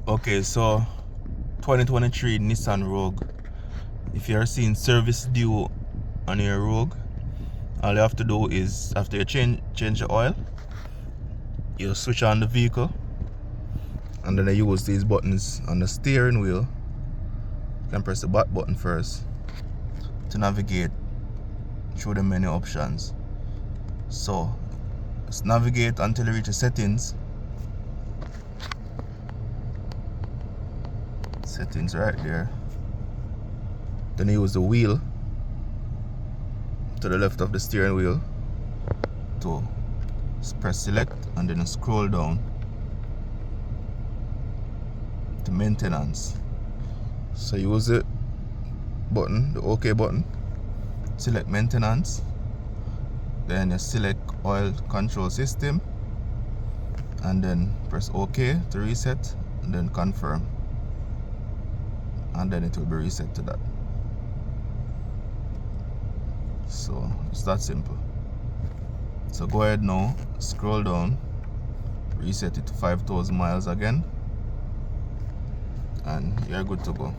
Okay, so 2023 Nissan Rogue. If you're seeing service due on your Rogue, all you have to do is after you change the oil, you switch on the vehicle, and then you use these buttons on the steering wheel. You can press the back button first to navigate through the menu options. So let's navigate until you reach the settings. Settings right there. Then you use the wheel to the left of the steering wheel to press select, and then scroll down to maintenance. So use the button, the OK button, select maintenance, then you select oil control system, and then press OK to reset, and then confirm, and then it will be reset to that. So it's that simple. So go ahead now, scroll down, reset it to 5,000 miles again, and you're good to go.